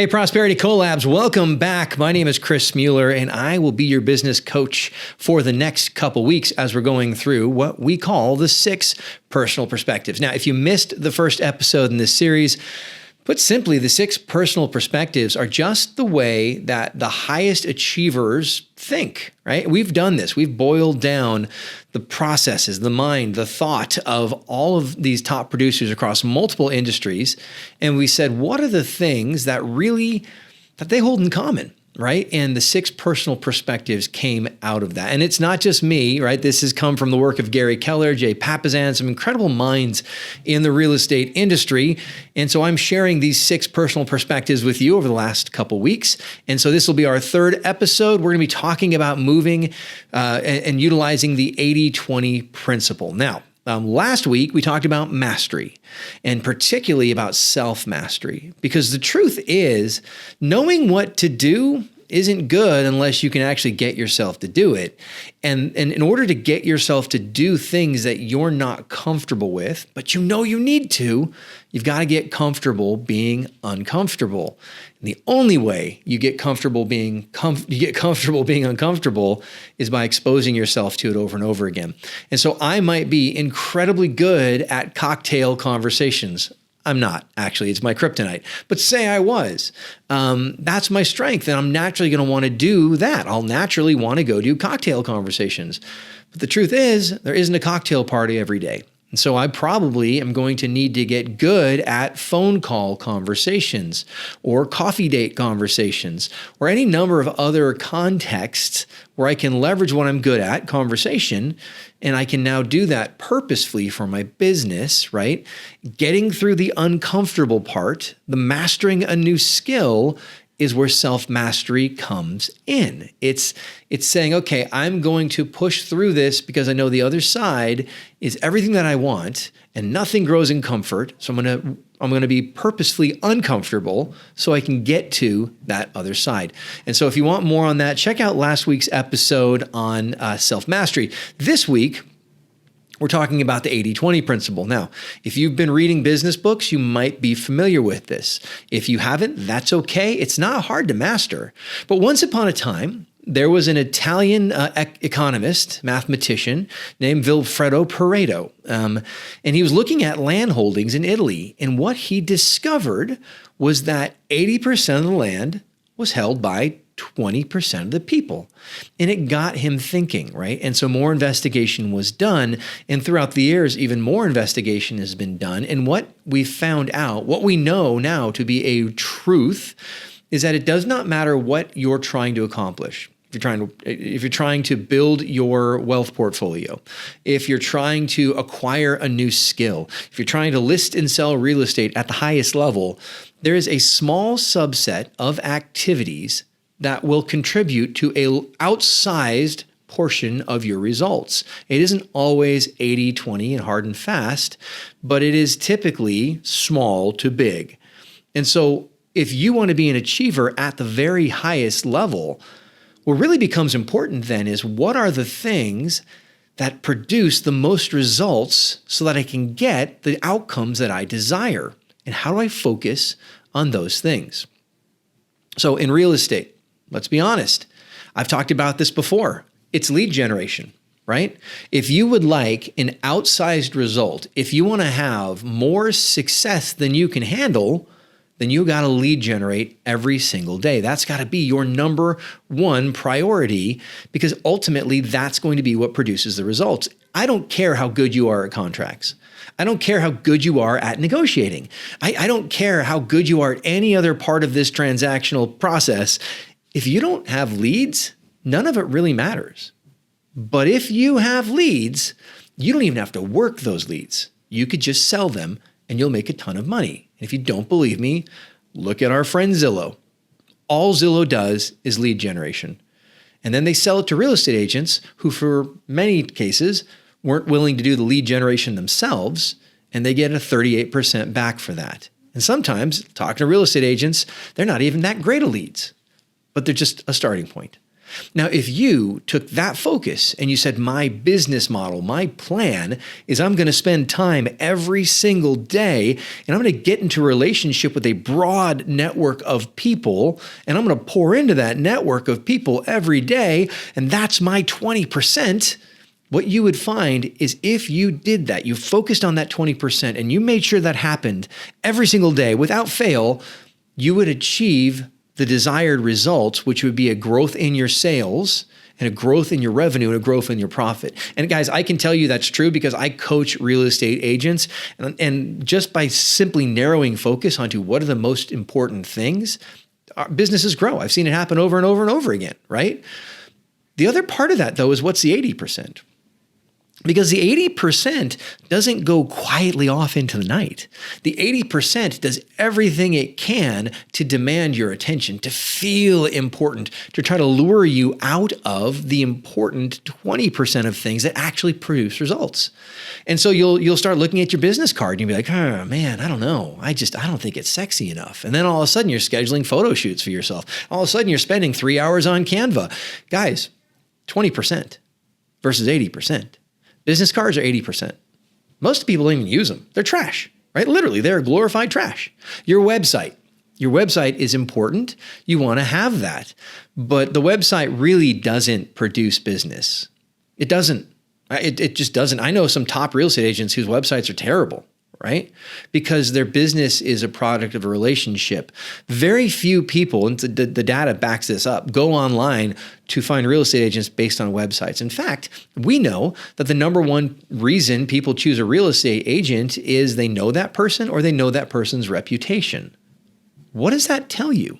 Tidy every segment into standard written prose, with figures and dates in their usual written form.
Hey, Prosperity Collabs, welcome back. My name is Chris Mueller, and I will be your business coach for the next couple weeks as we're going through what we call the 6 personal perspectives. Now, if you missed the first episode in this series, put simply, the 6 personal perspectives are just the way that the highest achievers think, right? We've done this. We've boiled down the processes, the mind, the thought of all of these top producers across multiple industries. And we said, what are the things that they hold in common? Right? And the 6 personal perspectives came out of that. And it's not just me, right? This has come from the work of Gary Keller, Jay Papasan, some incredible minds in the real estate industry. And so I'm sharing these 6 personal perspectives with you over the last couple weeks. And so this will be our 3rd episode. We're going to be talking about moving and utilizing the 80-20 principle. Now, last week, we talked about mastery, and particularly about self-mastery, because the truth is, knowing what to do isn't good unless you can actually get yourself to do it. And in order to get yourself to do things that you're not comfortable with, but you know you need to, you've got to get comfortable being uncomfortable. And the only way you get comfortable being uncomfortable is by exposing yourself to it over and over again. And so I might be incredibly good at cocktail conversations. I'm not, actually. It's my kryptonite. But say I was. That's my strength, and I'm naturally going to want to do that. I'll naturally want to go do cocktail conversations. But the truth is, there isn't a cocktail party every day. And so I probably am going to need to get good at phone call conversations or coffee date conversations or any number of other contexts where I can leverage what I'm good at, conversation, and I can now do that purposefully for my business, right? Getting through the uncomfortable part, the mastering a new skill, is where self-mastery comes in. It's saying, okay, I'm going to push through this because I know the other side is everything that I want and nothing grows in comfort. So I'm going to be purposefully uncomfortable so I can get to that other side. And so if you want more on that, check out last week's episode on self-mastery. This week, we're talking about the 80-20 principle. Now, if you've been reading business books, you might be familiar with this. If you haven't, that's okay. It's not hard to master. But once upon a time, there was an Italian economist, mathematician named Vilfredo Pareto. And he was looking at land holdings in Italy. And what he discovered was that 80% of the land was held by 20% of the people. And it got him thinking, right? And so more investigation was done. And throughout the years, even more investigation has been done. And what we found out, what we know now to be a truth, is that it does not matter what you're trying to accomplish. If you're trying to build your wealth portfolio, if you're trying to acquire a new skill, if you're trying to list and sell real estate at the highest level, there is a small subset of activities that will contribute to an outsized portion of your results. It isn't always 80-20 and hard and fast, but it is typically small to big. And so if you want to be an achiever at the very highest level, what really becomes important then is, what are the things that produce the most results so that I can get the outcomes that I desire? And how do I focus on those things? So in real estate, let's be honest, I've talked about this before. It's lead generation, right? If you would like an outsized result, if you want to have more success than you can handle, then you got to lead generate every single day. That's got to be your number one priority, because ultimately that's going to be what produces the results. I don't care how good you are at contracts. I don't care how good you are at negotiating. I don't care how good you are at any other part of this transactional process. If you don't have leads, none of it really matters. But if you have leads, you don't even have to work those leads. You could just sell them and you'll make a ton of money. And if you don't believe me, look at our friend Zillow. All Zillow does is lead generation. And then they sell it to real estate agents who, for many cases, weren't willing to do the lead generation themselves, and they get a 38% back for that. And sometimes, talking to real estate agents, they're not even that great of leads, but they're just a starting point. Now, if you took that focus and you said, my business model, my plan is I'm going to spend time every single day and I'm going to get into a relationship with a broad network of people and I'm going to pour into that network of people every day, and that's my 20%, what you would find is if you did that, you focused on that 20% and you made sure that happened every single day without fail, you would achieve the desired results, which would be a growth in your sales and a growth in your revenue and a growth in your profit. And guys, I can tell you that's true because I coach real estate agents. And just by simply narrowing focus onto what are the most important things, our businesses grow. I've seen it happen over and over and over again, right? The other part of that, though, is what's the 80%? Because the 80% doesn't go quietly off into the night. The 80% does everything it can to demand your attention, to feel important, to try to lure you out of the important 20% of things that actually produce results. And so you'll start looking at your business card and you'll be like, oh man, I don't know. I don't think it's sexy enough. And then all of a sudden you're scheduling photo shoots for yourself. All of a sudden you're spending 3 hours on Canva. Guys, 20% versus 80%. Business cards are 80%. Most people don't even use them. They're trash, right? Literally, they're glorified trash. Your website is important. You want to have that. But the website really doesn't produce business. It doesn't. It just doesn't. I know some top real estate agents whose websites are terrible, right? Because their business is a product of a relationship. Very few people, and the data backs this up, go online to find real estate agents based on websites. In fact, we know that the number one reason people choose a real estate agent is they know that person or they know that person's reputation. What does that tell you?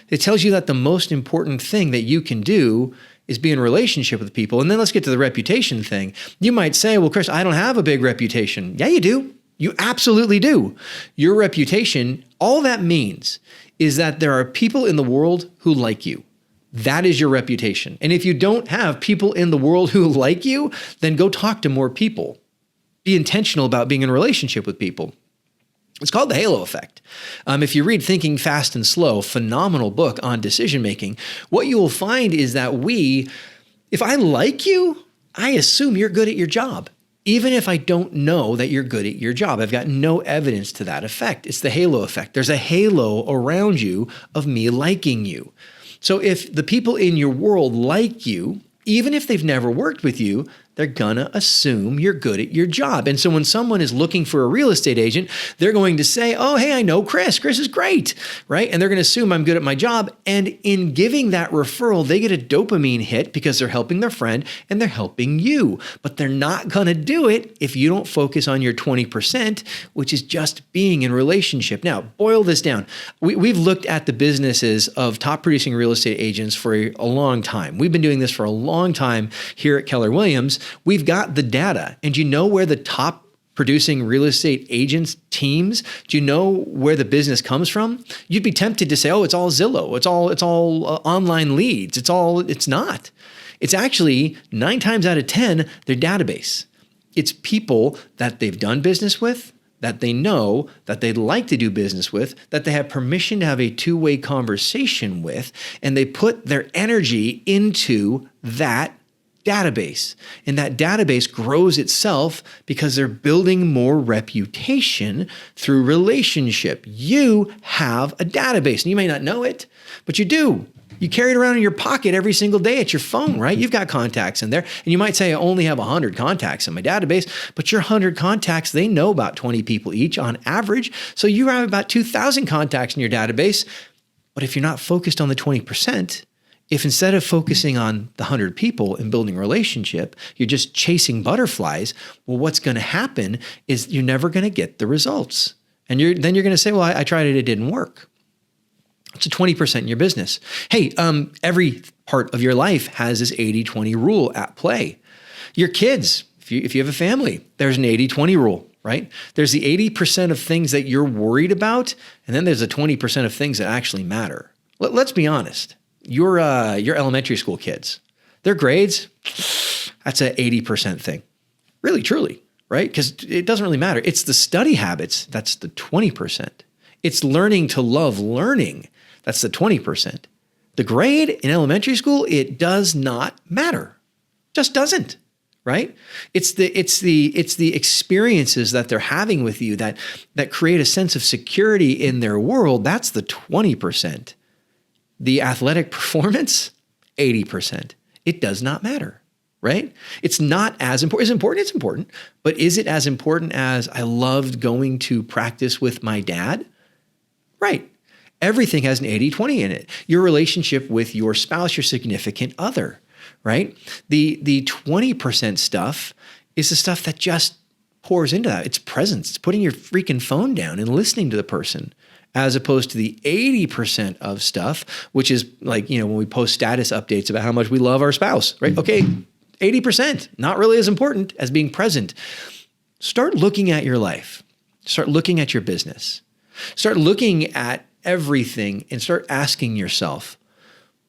It tells you that the most important thing that you can do is be in a relationship with people. And then let's get to the reputation thing. You might say, well, Chris, I don't have a big reputation. Yeah, you do. You absolutely do. Your reputation, all that means is that there are people in the world who like you. That is your reputation. And if you don't have people in the world who like you, then go talk to more people. Be intentional about being in a relationship with people. It's called the halo effect. If you read Thinking Fast and Slow, phenomenal book on decision making, what you will find is that if I like you, I assume you're good at your job. Even if I don't know that you're good at your job, I've got no evidence to that effect. It's the halo effect. There's a halo around you of me liking you. So if the people in your world like you, even if they've never worked with you, they're gonna assume you're good at your job. And so when someone is looking for a real estate agent, they're going to say, oh, hey, I know Chris. Chris is great, right? And they're gonna assume I'm good at my job. And in giving that referral, they get a dopamine hit because they're helping their friend and they're helping you. But they're not gonna do it if you don't focus on your 20%, which is just being in relationship. Now, boil this down. We've looked at the businesses of top producing real estate agents for a long time. We've been doing this for a long time here at Keller Williams. We've got the data. And you know where the top producing real estate agents teams, do you know where the business comes from? You'd be tempted to say, oh, it's all Zillow. It's all online leads. It's not. It's actually 9 times out of 10, their database. It's people that they've done business with, that they know, that they'd like to do business with, that they have permission to have a two-way conversation with, and they put their energy into that database. And that database grows itself because they're building more reputation through relationship. You have a database, and you may not know it, but you do. You carry it around in your pocket every single day at your phone, right? You've got contacts in there. And you might say, I only have 100 contacts in my database, but your 100 contacts, they know about 20 people each on average. So you have about 2,000 contacts in your database. But if you're not focused on the 20%, if instead of focusing on the 100 people and building a relationship, you're just chasing butterflies, well, what's going to happen is you're never going to get the results. And then you're going to say, well, I tried it, it didn't work. It's a 20% in your business. Hey, every part of your life has this 80-20 rule at play. Your kids, if you have a family, there's an 80-20 rule, right? There's the 80% of things that you're worried about, and then there's the 20% of things that actually matter. Let's be honest. Your elementary school kids, their grades, that's an 80% thing. Really, truly, right? Because it doesn't really matter. It's the study habits, that's the 20%. It's learning to love learning. That's the 20%. The grade in elementary school, it does not matter. Just doesn't, right? It's the experiences that they're having with you that create a sense of security in their world. That's the 20%. The athletic performance, 80%. It does not matter, right? It's not as important. It's important. It's important. But is it as important as I loved going to practice with my dad? Right. Everything has an 80-20 in it. Your relationship with your spouse, your significant other, right? The 20% stuff is the stuff that just pours into that. It's presence. It's putting your freaking phone down and listening to the person, as opposed to the 80% of stuff, which is like, when we post status updates about how much we love our spouse, right? Okay, 80%, not really as important as being present. Start looking at your life. Start looking at your business. Start looking at everything and start asking yourself,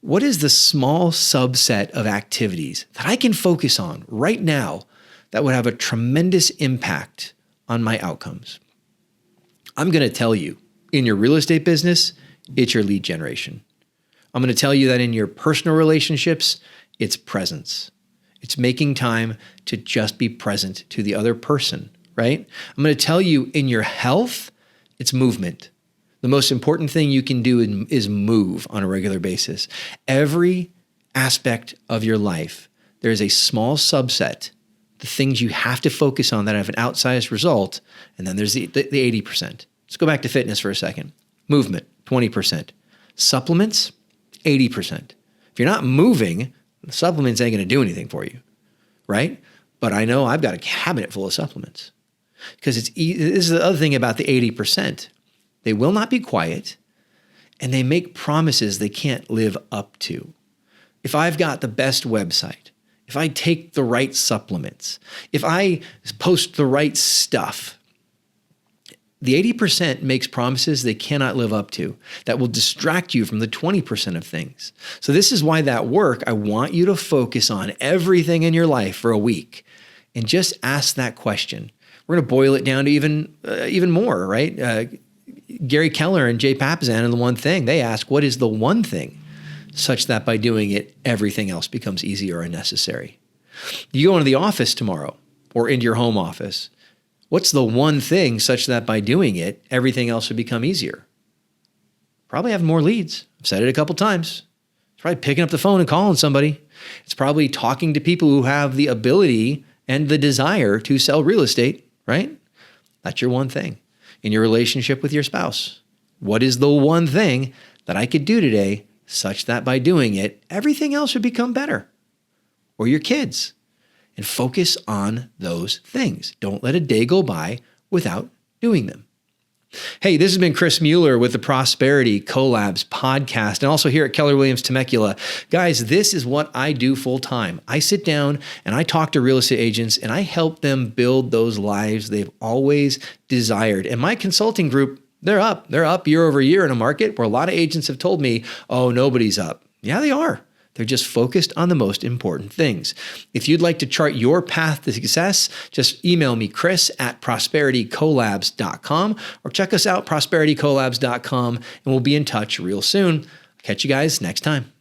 what is the small subset of activities that I can focus on right now that would have a tremendous impact on my outcomes? I'm going to tell you, in your real estate business, it's your lead generation. I'm going to tell you that in your personal relationships, it's presence. It's making time to just be present to the other person, right? I'm going to tell you in your health, it's movement. The most important thing you can do is move on a regular basis. Every aspect of your life, there is a small subset, the things you have to focus on that have an outsized result, and then there's the 80%. Let's go back to fitness for a second. Movement, 20%. Supplements, 80%. If you're not moving, the supplements ain't going to do anything for you, right? But I know I've got a cabinet full of supplements because this is the other thing about the 80%. They will not be quiet, and they make promises they can't live up to. If I've got the best website, if I take the right supplements, if I post the right stuff, the 80% makes promises they cannot live up to that will distract you from the 20% of things. So this is why that work, I want you to focus on everything in your life for a week and just ask that question. We're going to boil it down to even more, right? Gary Keller and Jay Papasan and the One Thing, they ask, what is the one thing such that by doing it, everything else becomes easy or unnecessary? You go into the office tomorrow or into your home office. What's the one thing such that by doing it, everything else would become easier? Probably have more leads. I've said it a couple times. It's probably picking up the phone and calling somebody. It's probably talking to people who have the ability and the desire to sell real estate, right? That's your one thing. In your relationship with your spouse, what is the one thing that I could do today such that by doing it, everything else would become better? Or your kids. And focus on those things. Don't let a day go by without doing them. Hey, this has been Chris Mueller with the Prosperity Collabs podcast, and also here at Keller Williams Temecula. Guys, this is what I do full time. I sit down and I talk to real estate agents and I help them build those lives they've always desired. And my consulting group, they're up year over year in a market where a lot of agents have told me, oh, nobody's up. Yeah, they are. They're just focused on the most important things. If you'd like to chart your path to success, just email me, chris@prosperitycollabs.com, or check us out, prosperitycollabs.com, and we'll be in touch real soon. Catch you guys next time.